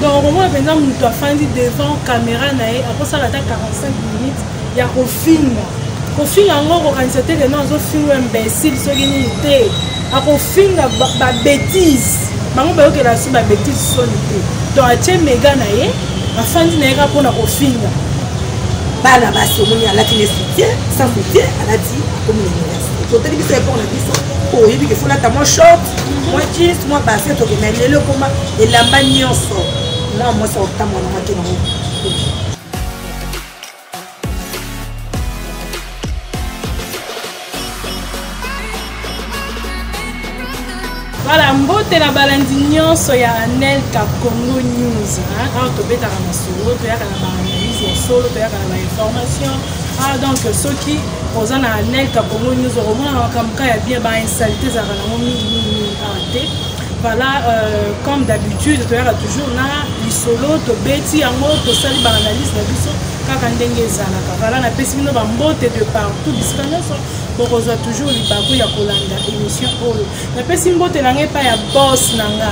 Donc au moins pendant que tu as fait devant caméra après ça là 45 minutes il y a au film encore organisateur que non film imbécile ce qui n'était au film ba bêtise bango ba que la si ba bêtise sonité donc a tient méga naé afandi naéga pour na au film bana basi omoni alaki le soutien sans soutien alati comme l'université totali biso pour na biso oyebi ke folata moi short moi jeans moi basket okena lelo koma elamba nyonso moi ça otamwa na maki nango. Voilà, mbote na balandi nyonso ya Anelka Congo News. Alors to betaka na solo, to yaka na ba analyse ya solo, to yaka na ba information. Donc ceux qui oza na Anelka Congo News romona makamka ya bien ba insalité za na momi arrêté. Voilà, comme d'habitude, to yaka toujours na lisolo to beti yango to sali ba analyse na biso kaka ndenge ezalaka. Voilà, na pesi bino ba mbote de partout bisika nyonso. Pour toujours les bagou ya kolanda émission oyo na pesi mbote na ngai pa ya boss nanga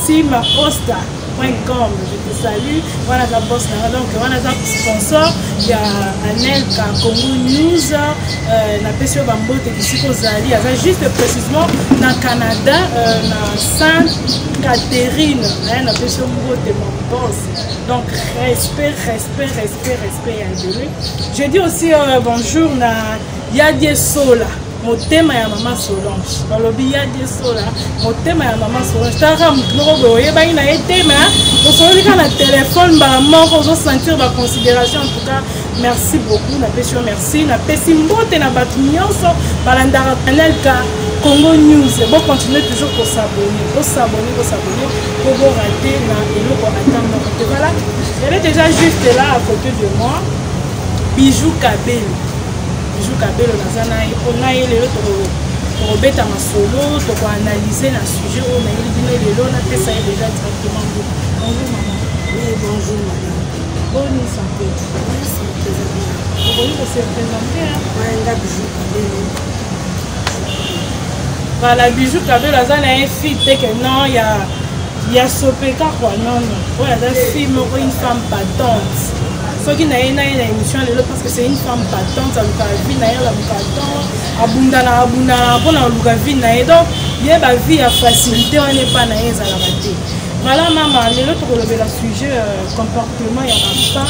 simaosta.com je te salue voilà la boss nanga donc voilà za sponsor ya Anelka Congo News na pesi ba mbote bisiko zali aza juste précisément na Canada na Sainte Catherine na pesi mbote mon boss donc respect ya délai. Je dis aussi bonjour na Yadie Sola, mon thème est à maman Solange. Dans le billet Yadie Sola, mon thème est à maman Solange. Tu as un peu de thème, on se dit qu'à la téléphone, on va sentir la considération. En tout cas, merci beaucoup, la pétion, merci. La pessimbo, tu n'as pas de nyonso, balandara Anelka Congo News. Bon, continuez toujours pour s'abonner, pour rater et voilà, elle est déjà juste là à côté de moi. Bijou Kabel. Bijou Kabel nazana on a lelo to beta masolo to analyser na sujet on a eu lelo na pesa déjà directement. Bonjour maman. Oui, bonjour madame. Bonne santé. Merci très bien. Vous voulez se présenter hein? Ouais, la Bijou Kabel. Voilà, Bijou Kabel nazana un fille que non il y a Sopeka quoi non. Voilà, la fille une femme battante. Ceux qui n'ont pas une émission parce que c'est une femme battante, elle a vie la abundana pour la vie donc il y a une vie à facilité on n'est pas naïs à la bataille. Voilà maman, l'autre le sujet comportement il y a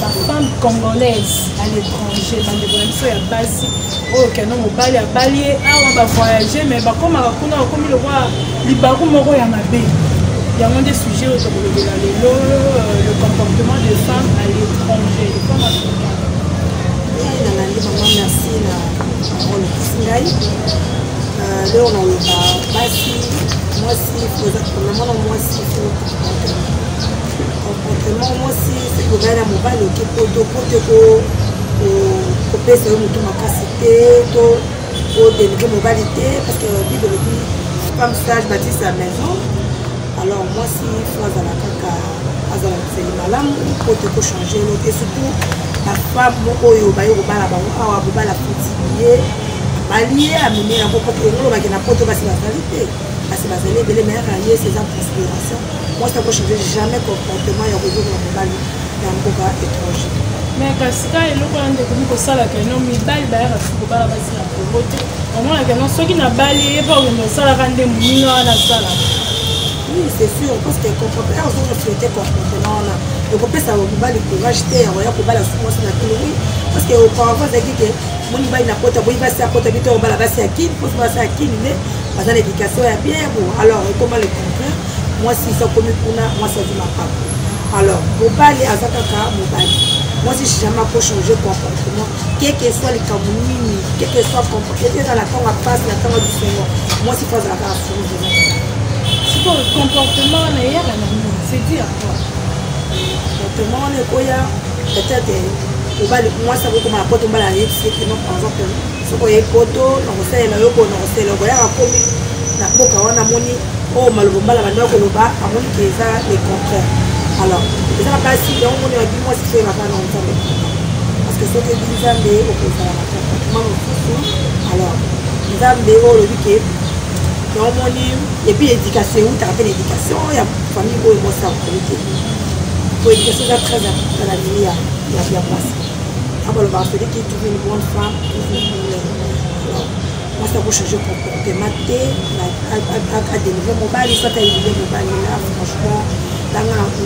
la femme congolaise à l'étranger dans des bonnes ya basi oh que non mobali a balier on va voyager mais comme le roi libaru moko ya mabe. Il y a des sujets autour de le comportement des femmes à l'étranger, les femmes africaines. Oui, maman, merci. Là, on a moi aussi, c'est pour aller à mon bal, qui pour déléguer mon balité, parce que comme ça, je bâtis sa maison. Alors moi si François Zalakaka Azalakiseli malamu côté pour changer l'autre et surtout la femme oyo bayo bala bango awa bala futiye balié amener un peu pour que nous na poto basi la qualité parce que bazali belé mais railler ces considération moi ça peut changer jamais comportement ya réseau na mobali ya mboka étranger mais kasika eloko ande ko sala que non mibali ba ya ko bala basi na poto au moins que non soki na bali e pa ko sala kande muninga na sala. Oui, c'est sûr, parce que le comportement, on a reflété le comportement. Le comportement, ça va le courage, on va la souffrance, parce qu'auparavant, on a dit que mon bail n'a pas de temps, il va se faire on va la passer à qui, il faut se passer à qui, mais l'éducation est bien bon. Alors, comment le comprendre? Moi, si ça comme moi, ça dit ma part. Alors, mon bail est à Zakaka, mon bail. Moi, si je n'ai jamais changer le comportement, quel que soit les Camerounais, quel que soit le comportement, quel que soit la temps à passer, la temps du Seigneur, moi, si je fais la carte, le comportement c'est dire quoi? Comportement peut-être moi ça vaut comme la porte on va la c'est que non par exemple ce qu'on est poto on sait la yoko on sait le voyage comme na boka wana moni oh malobomba la bande ko loba amoni que ça les contraire alors ça pas si donc on a dit moi si c'est la pas non parce que ce que dit Nzambe au ça la comportement alors Nzambe au le dit que donc et puis éducation tu rappelles l'éducation il y a famille où moi ça pour l'éducation c'est très important dans la vie il y a bien passé avant le voir celui qui trouve une bonne femme alors moi ça va changer comportement à délivrer mon mari soit à délivrer mon mari là franchement là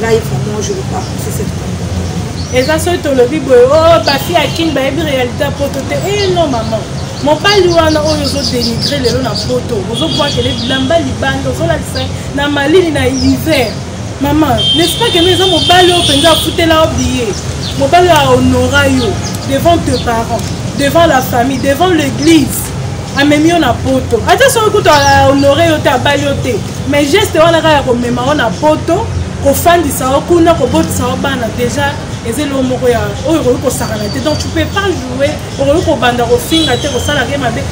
vraiment je ne veux pas pousser cette comportement et ça c'est tout le bibo oh ma fille à qui bah une réalité à prototype eh non maman mon père lui a dénigré les na photo vous voyez que les blamba libando sont là na malini na hiver maman n'est-ce pas que nous avons balé au penza fouté là oublié mon père a honoré devant tes parents devant la famille devant l'église a même on a photo attention que tu as honoré au ta balioté mais geste on a comme même on a photo au fan du sao kuna ko bot sao bana déjà et le moko ya oyo ko sakanate donc tu peux pas jouer ko banda ko finga te ko sala ke mabe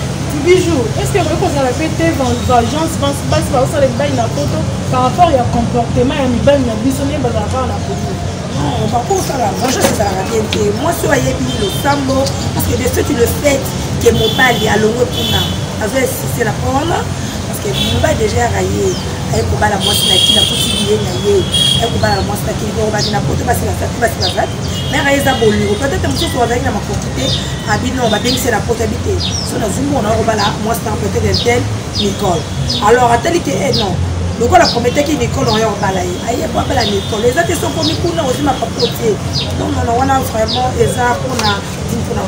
bijou est-ce que ko sala pété vengeance pense pas ça les bain na photo par rapport à comportement ya mibali na bisonné bazaka na photo non par contre ça la vengeance ça la bien moi soyez bien le sambo parce que de ce tu le fais que mon bali a longue puna avec c'est la parole parce que mon bali déjà raillé avec la moitié na possibilité na ye avec la moitié qui va ba na poto ba c'est la fête ba c'est la fête mais raisa boli peut-être monsieur soit avec na ma quantité abino ba bien c'est la poto habité so na zumbo na ba la moitié peut-être tel Nicole alors à tel que non donc la promettait que Nicole on y ba la aye ba la Nicole les autres sont comme kuna aussi ma papotier non on a vraiment eza pour na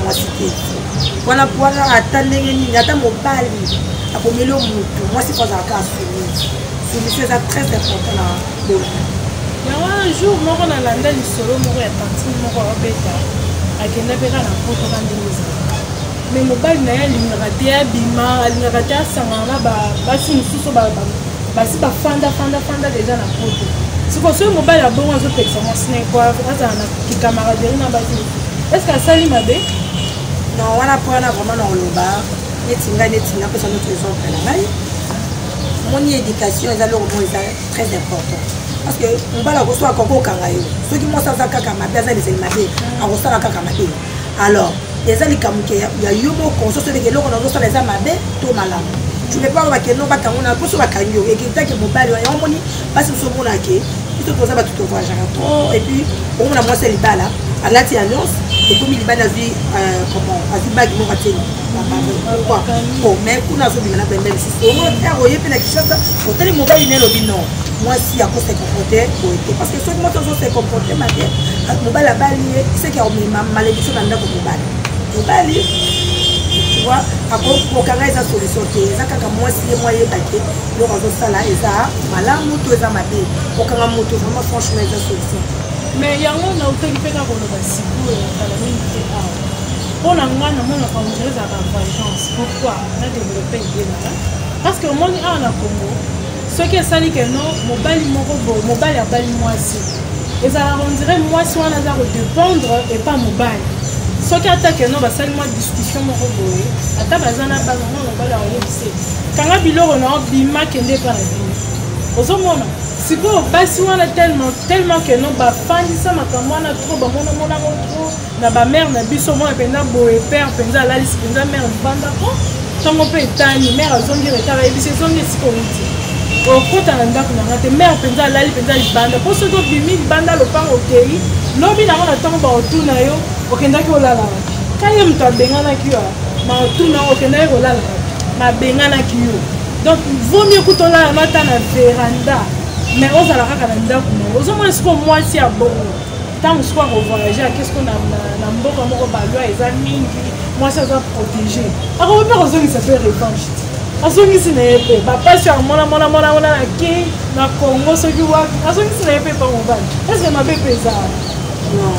moitié wana pouvoir attendre ni ata mobali akomelo mutu moi c'est pas un cas c'est très important là. Il y a un jour, moi, on a landé le solo, moi, à partir de mon bêta, à qui n'a pas la photo dans les maisons. Mais mon bal n'a rien, il n'a raté à Bima, il n'a raté à Samara, si nous sommes si pas fanda déjà la photo. C'est pour ça que mon bal a bon, on se fait que ça m'a signé quoi, qui camaraderie n'a pas dit. Est-ce qu'à Salim Abbé? Non, on a pas vraiment dans le bar, et Tinga, que ça notre exemple là. Mon éducation est très important parce que on va la recevoir comme au Kangayo. Ceux qui m'ont ça kaka mabe ça les mabe a recevoir kaka mabe. Alors les ali kamuke il y a eu mon conscience de que l'on a reçu les mabe tout malade. Tu ne peux pas que non pas quand on a pour sur la kanyo et qui t'a que mon bali on moni parce que ce bon là qui tout ça va tout voir genre et puis on a moi c'est les bala à la alliance et comme il va dans vie comment à vie bag mon raté pourquoi bon mais qu'on a soumis na bembe si au moins faire oyer pe na kishasa hôtel mobile ne lobi non moi si à cause de comporter parce que ceux qui m'ont se comporter ma bien mobile la bali c'est qui a ma malédiction dans ndako mobile tu vois à cause pour kanga eza solution te eza kaka moi si moi yebake le réseau sala eza malamu to eza mabe pour kanga moto vraiment franchement eza solution mais yango na utaki pe ka koloba siku la minute a pour la ngana mona ka mjere za vengeance pourquoi na développer idée là parce que au monde a na Congo ce qui est sali que non mobile moko bo mobile ya bali mwasi et ça on dirait mwasi wana za dépendre et pas mobile ce qui attaque non ba sali moi discussion moko boye ata bazana bazana mobile ya oyebise kanga biloko na bima kende pa na bino ozomona siko basi wana tellement que non ba fandisa makambo wana trop ba mona trop na ba mère na biso mona penda boye père penda la liste penda mère banda ko tongo pe tani mère azongi retaba ebise zongi siko nti o kota na ndako na ngate mère penda la liste penda banda ko soto bimi banda lo pa okei lobi na mona tongo ba otuna yo okenda ki olala kaye mto abengana ki yo ma otuna okenda ki olala ma bengana ki yo donc vaut mieux que ton la matin na véranda mais on a la kaka na ndako mo ozomona siko mwasi ya bongo tant soit voyager qu'est-ce qu'on a na mboka moko ba loi eza mingi mwasi aza protégé ako pe ozongi ça fait revanche azongi sina yepe ba passe ya mona na ki na Congo soki wa azongi sina yepe pa mobali est-ce que ma bébé ça non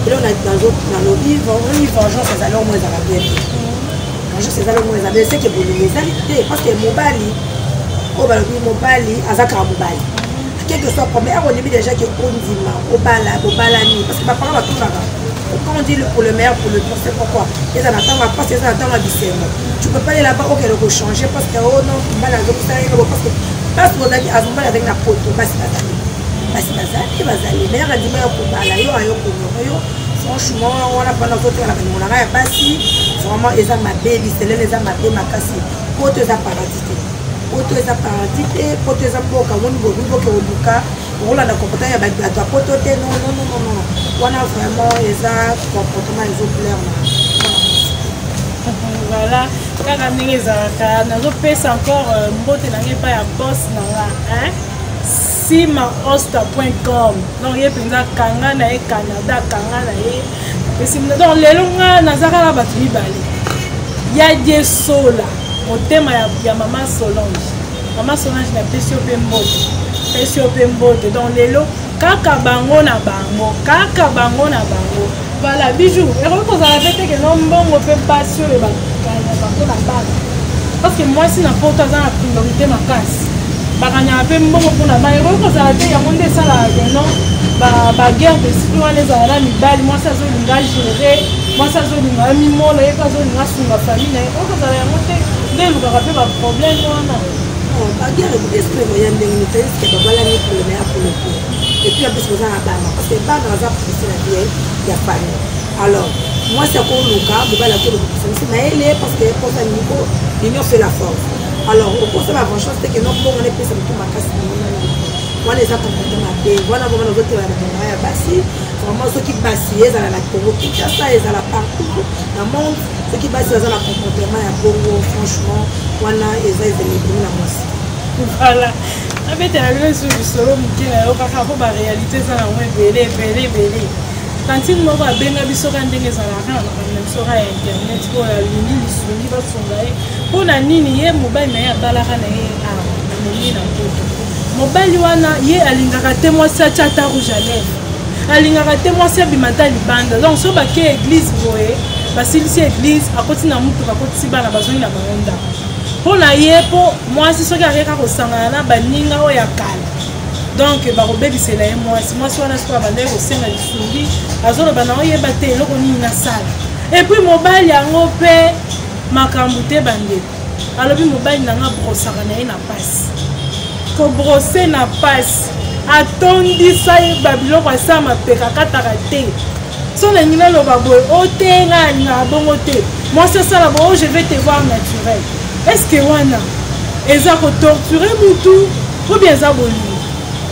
et là on a dans nos livres on y vengeance ça alors moi ça va bien vengeance ça alors moi ça va c'est que pour les alité parce que mobali o ba lobi mobali azaka mobali quel que soit premier on dit déjà que on dit au balani parce que ma parole va tout là quand on dit pour le meilleur pour le pire c'est pourquoi et ça n'attend pas parce que ça attend la discernement tu peux pas aller là-bas ok le changer parce que oh non mal à parce que parce qu'on a dit à ce moment avec la photo parce que bazali mais on dit mais pour balayo ayo pour franchement on a pas notre la on a pas si vraiment ils ont ma baby c'est les ont ma baby ma casse côté ça paradis poto eza paradis te poto eza mboka moni boke oluka olanda comportement ya bato ya poto te non wana vraiment eza comportement exemplaire na voilà kaka ndenge ezalaka nazopesa encore mbote nange epai ya boss nanga simaosta.com donc ye mpenza kanga na ye Canada kanga na ye esi donc lelo nga nazaka na bato mibale ya die sola motema ya mama Solange napesi yo mpe mbote donc lelo kaka bango na bango voilà bijou ekoki kozala pe teke no mbongo mpe mpasi oyo bakanyaka mpo na bana parce que mwasi na poto aza na priorité makasi bakanyaka mpe mbongo mpo na bana ekoki kozala te yango nde esalaka keno baguerre d'esprit wana ezala na mibali mwasi azolinga gere mwasi azolinga mimola ye pe azolinga sunga famille na ye ekoki kozala yango te nde elukaka mpe baproblème wana baguerre d'esprit moya ndenge niteske babalani problème ya poloko et puis en plus oza na bana parce que bana baza pousse na vie ya famille alors mwasi akoluka mobali akoluka na ele parce que posa niko l'union fait la force alors okosala vengeance te ke no mbongo na epesa motu makasi wana eza comportement mabe wana bongo nazotela na bana ya basi vraiment soki basi ezala na Congo Kinshasa ezala partout na monde soki basi baza na comportement ya bongo franchement wana eza ezalibini na mwasi voilà abetela bino sur lisolo moke na yo kaka mpo baréalité eza nango ebele kantine moko abenga biso ka ndenge ezalaka na makambo na biso ka ya internet mpo alingi lisungi basunga ye mpo na nini ye mobali na ye atalaka na ye amemi na poto mobali wana ye alingaka te mwasi atia ata rouge à lèvre alingaka te mwasi abima ta libanda donc so bake église boye basilisi église akoti na mutuka akotisi bana bazongi na bango ndako mpo na ye mpo mwasi soki akeka kosangana na baninga oyo ya kala donc bakobebisela ye mwasi wana soki abandaki kosenga lisungi azoloba na oyeba te eloko nini nasala epuis mobali yango mpe makambo te bandeko alobi mobali nanga brosaka na ye na pasi kobrose na pasi atondisa ye babiloko asala mapeka akataka te so na nini aloba boye otenga alingaka bongo te mwasi asala bo je vais te voir naturel est ce que wana eza kotorture mutu ou bien eza bolingo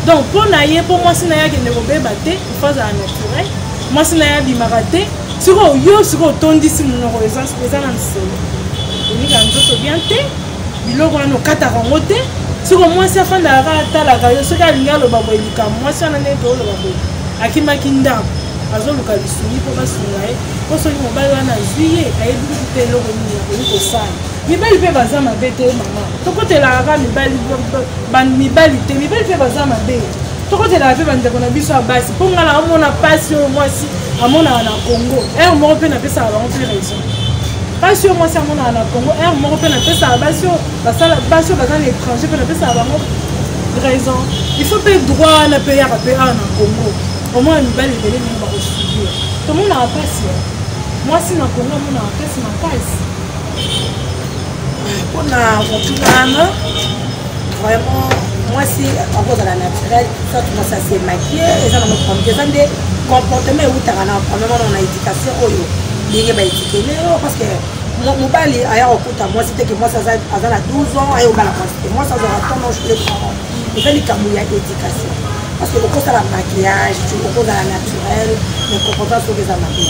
donc mpo na ye mpo mwasi na ye akende kobeba te ifo azala naturel mwasi na ye abimaka te sikoyo yo sikoyo otondisi monoko eza na nsolo onika nzoto bien te biloko wana okataka yango te sikoyo mwasi afandaka kaka atalaka yo soki alingi aloba boye likambo mwasi wana ndenge oloba boye akimaki ndako azoluka lisungi mpo basunga ye mpo soki mobali wana azwi ye ayebi kutu te eloko nini akoki kosala mibali mpe baza mabe te mama tokotelaka kaka mibali te mibali mpe baza mabe tokotelaka mpe bandeko na biso ya basi mpo nga na omona pasi oyo mwasi amonaka na Congo ere moko mpe napesaka bango mpe raison pasi oyo mwasi amonaka na Congo ere moko mpe napesaka basi oyo baza na étranger mpe napesaka bango raison il faut mpe droit wana mpe yaka mpe awa na Congo omona mibali ebele mingi bakosubir tomonaka pasi mwasi na Congo amonaka pasi makasi mpona kotunana vraiment mwasi akozala naturel soit mwasi ase maquille eza na mokomike eza nde comportement eutaka na amemana na éducation oyo ndenge baetikele parce que mobali aya kokuta mwasi teke mwasi aza na 12 ans aye obala mwasi te mwasi azala tono le parent eza likambo ya éducation parce que okosala maquillage okozala naturel mais comportement soki eza mabe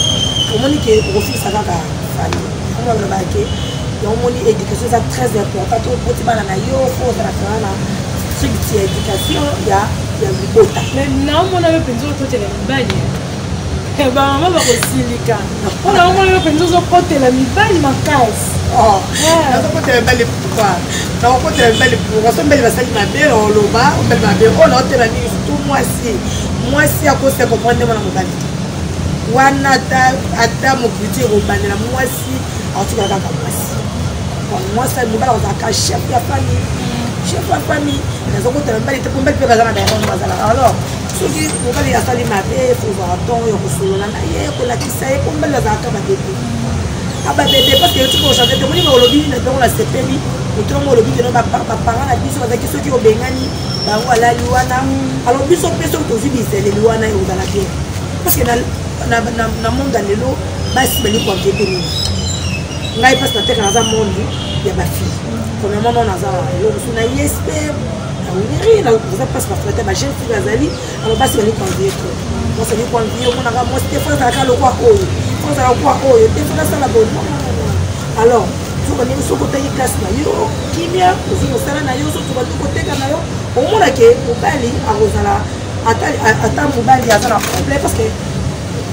omoni ke okofisa kaka famille omobalobake omoni éducation eza très important tokoti bana na yo fo ozala kaka na strict ya éducation ya libota mais naomona yo mpenza okotela mibali bamama bakosilika mpona omona yo mpenza ozokotela mibali makasi nazokotela mibali pourquoi nakokotela mibali pourquoi so mbeli basali mabe oloba ombeli mabe oyo naotela nini surtout mwasi akosi akomprendre mwana mobali wana ata mokuti ekobandela mwasi aotikala kaka mwasi mwasi mobali akozalaka chef ya famille nazokotela mibali te po mbeli mpe baza na baerano bazalaka alors soki mobali asali mabe kozala ton ya kosolola na ye kolakisa ye po mbeli bazalaka babebe ababebe parce que yotika ochange te moninga olobi na ntongo na sepeli otongo olobi keno baparent na biso bazalaki soki obengani bango alali wana alors biso mpe soki tozwi bizeleli wana ekozala bien parce que na monde ya lelo basi bali koampiete nini ngai passe na terre naza monde ya bafille premièrement non naza eloko so na ISP na Winery naza passe bafrate bajeune fille bazali alors basi bali convie to moi ça ni convie omonaka moi c'était fois ezalaka lokwa oyo fois ezalaka lokwa oyo te fois nasala bonne alors soki otaki classe na yo kimia ozwi mosala na yo soki batu koteka na yo omonake mobali akozala ata mobali aza na problème parce que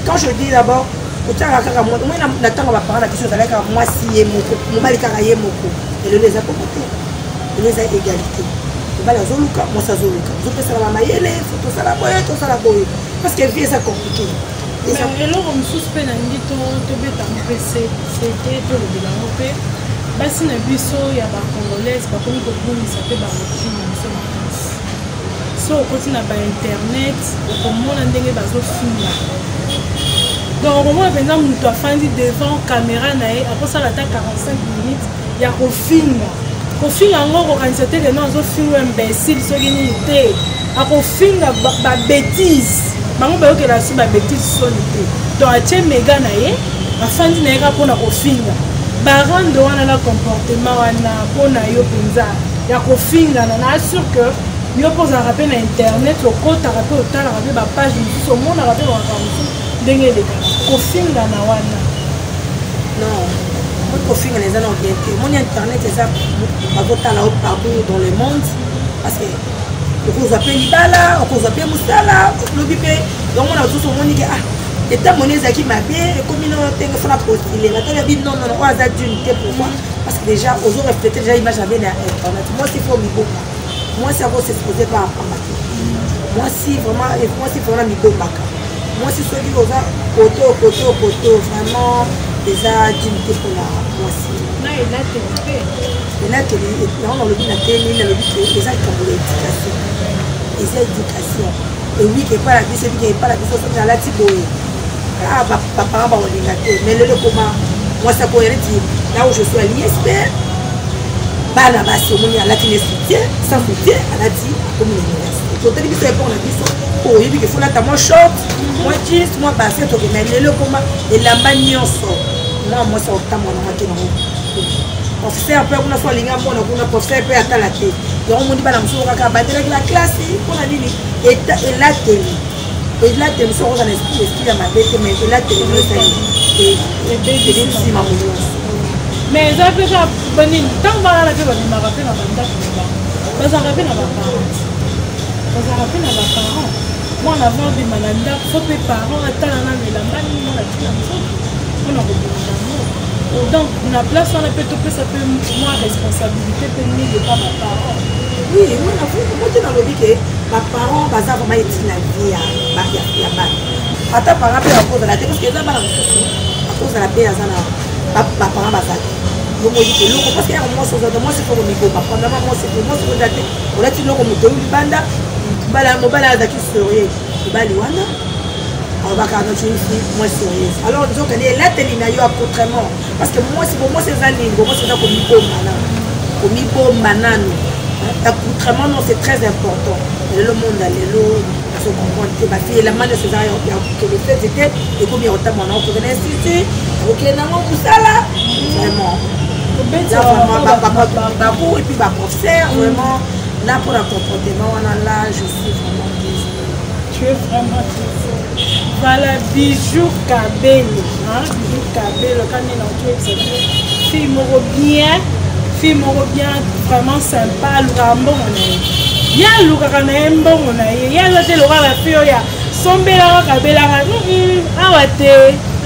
quand je dis d'abord otiaka kaka moi na ntango baparent na biso ezalaki kaka mwasi ye moko mobali kaka ye moko elelo eza koko te elo eza égalité mobali azoluka mwasi azoluka ozopesana bamayele fo tosala boye parce que vie eza compliqué eloko mosusu mpe nangi tobeta mpe sete tolobelango mpe basi na biso ya bacongolaise bakomi kobungisa mpe barotine na biso makasi so okoti na bainternet okomona ndenge bazofinga donc okomona mpenza moto afandi devant caméra na ye akosala ata 45 minutes ya kofinga yango okokanisa te keno azofinga imbécile soki nini te akofinga babétise bango bayokela so babétise soni te donc atie mega na ye afandi na ye kaka mpona kofinga barande wana na comportement wana mpona yo mpenza ya kofingana na assure que yo mpo ozalaka mpe na internet okotaka mpe otalaka mpe bapage mosusu omonaka mpe bakaka mosusu ndenge elekaka kofingana wana non kofingana eza na bien te omoni internet eza bakotala o partout dans le monde parce que okozwa mpe libala okozwa mpe mosala lobi mpe yomona mosusu omoni ke état monnaie ezalaki mabe ekomi no ndenge fona postile batali yabi nonono oyo aza dune te pourquoi parce que déjà ozoreflete déjà image abe na internet mwasi fo miboka mwasi akosexpose pa apamba te mwasi vraiment mibombaka mwasi soki oza koto vraiment eza dune te mpona mwasi elateli yango nalobi na te nini nalobi ke eza likambo ya éducation eza éducation ewiki epai na biso ebiki epai na biso soki nalati boye baparent baolinga te mais lelo koma mwasi akoya neti là où je suis à l'ISP bana basi omoni alati ne soutien sans soutien alati akomi na université totali biso epor na biso oyebi ke folata mwa short mwa jeans mwa base toke mais lelo koma elamba nyonso mwa mwasi akotamwana mwake nango professeur mpe kuna so alinga mona kuna professeur mpe atala te yango omoni bana mosusu kaka batelaki na classe mpona nini elateli elateli so okoza na esprit ya mabe te mais elateli ebebisima molonso mais eza mpe kaka banini ntango balala mpe babimaka mpe na bandako na bango bazalaka mpe na baparent mwana ava obima na ndako fo mpe parent atala nano elamba nini mwana tina nzoto mpona kobima nango donc na place wana mpe topesa mpe mwa responsabilité mpe mingi epa baparent oui mwana moti nalobi ke baparent baza vraimen etili na vie ya bana ata parent mpe bakozala te parceke eza bana mosusu bakozala mpe aza na baparent baza te yomoyi te eloko parceke yaka mwasi ozada mwasi foko miboma pendama mwasi oza te olati eloko moto oyo libanda mobali azalaki sorie mobali wana alobaka notifi moi sérieuse alors nzokende elateli na yo accoutrement parce que mwasi eza lingo mwasi eza komibomba nano accoutrement non c'est très important lelo monde lelo se comprendre te bafille elamba nyonso eza ke le fait ete ekomi otama na okokende na institut okokende nango mosala vraiment babu et puis baprofesseur vraiment là pour la comportement wana là je suis vraiment désolée. Tu es vraiment désolée. Voilà, Bijou Kabelo, Bijou Kabelo, quand il est dans tout fille moro bien, vraiment sympa, Lurambo monaye. Ya Lukaka na embo monaye, ya zote Lukaka la fille ya sombela Kabela,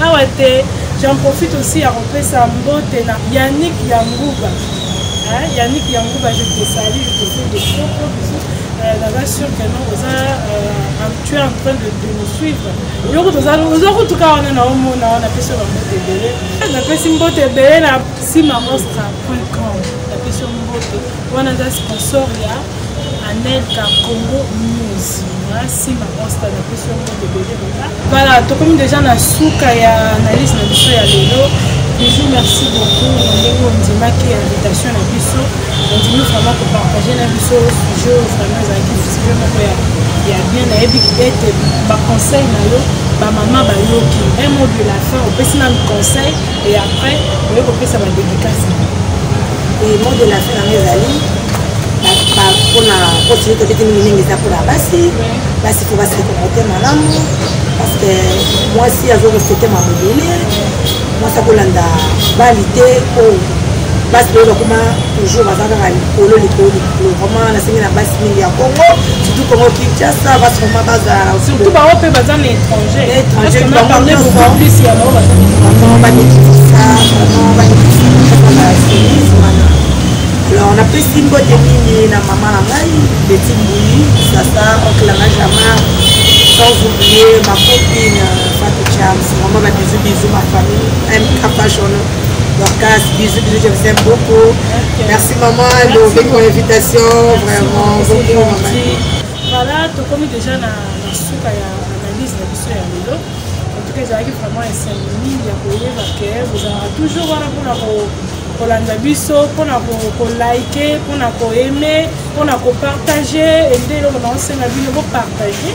awate. J'en profite aussi à repasser en beauté na Yannick Yangouba. Yannick Yangouba, je te salue, je te fais des gros bisous. Là-bas, sûr que non, tu es en train de nous suivre. En tout cas, on a fait sur la beauté belé. On a fait sur la beauté belé, simamostra.com. On a fait sur la beauté. On a un sponsor, Anel Congo News. Simamostra, on a fait sur la beauté belé. Voilà, tout comme déjà, on a souka et analyse de l'histoire à l'élo. Bijou, merci beaucoup. On dit que l'invitation à Bissot. On dit vraiment que partager la Bissot au sujet, vraiment, il y a bien à être conseil. maman bayoki un mot de la fin opesi na conseil et après oye kopesa badédicace et mot de la fin na ezali mpona continue tobeti mingi mingi eza mpona basi basi fo basi comporte malamu parce que mwasi azorespecte mamobele mwasi akolanda bali te oyo basi oyo bakoma toujours baza kaka likolo vraiment nasengi na basi mingi ya congo surtout congo kinshasa basi vraiment bazala surtout bango mpe baza na étranger banekisa wana. Alors on a pris Simbo de Mini na maman na ngai, Betty Mbouli, Sasa, oncle Lana Jamar, sans oublier ma copine Fatou Cham, c'est vraiment ma bisous ma famille, MK Fashion, Dorcas, bisous, je vous aime beaucoup. Okay. Merci maman pour l'invitation, vraiment beaucoup maman. Voilà, tu comme déjà na souka ya analyse na biso ya lelo. En tout cas, j'ai vraiment un 5 minutes ya koyeba ke vous aurez toujours wana pour kolanda biso mpona kolike mpona koaime mpona kopartage ende eloko naosenga bino bopartage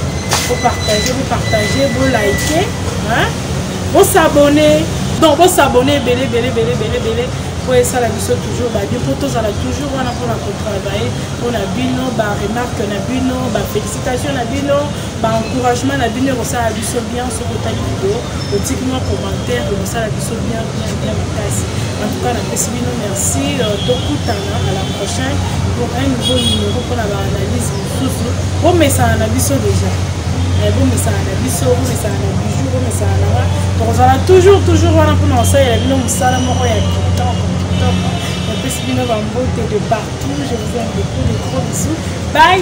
bolike bosabone donc bosabone ebele po esala biso toujours babie mpo tozala toujours wana mpona kotravaille mpona bino baremarque na bino bafélicitation na bino baencouragement na bino ekosala biso bien soki otali video otiki mwa commentaire ekosala biso bien makasi. En tout cas, napesi bino merci. Tokutana à la prochaine pour un nouveau numéro pour la analyse mosusu. Bon message na biso déjà. Bon message na biso, bon message na bijou, bon message na wa. Donc on sera toujours wana pour nous ça ya bino musala moko ya kitoko. Napesi bino ba mbote de partout. Je vous aime beaucoup, de gros bisous. Bye.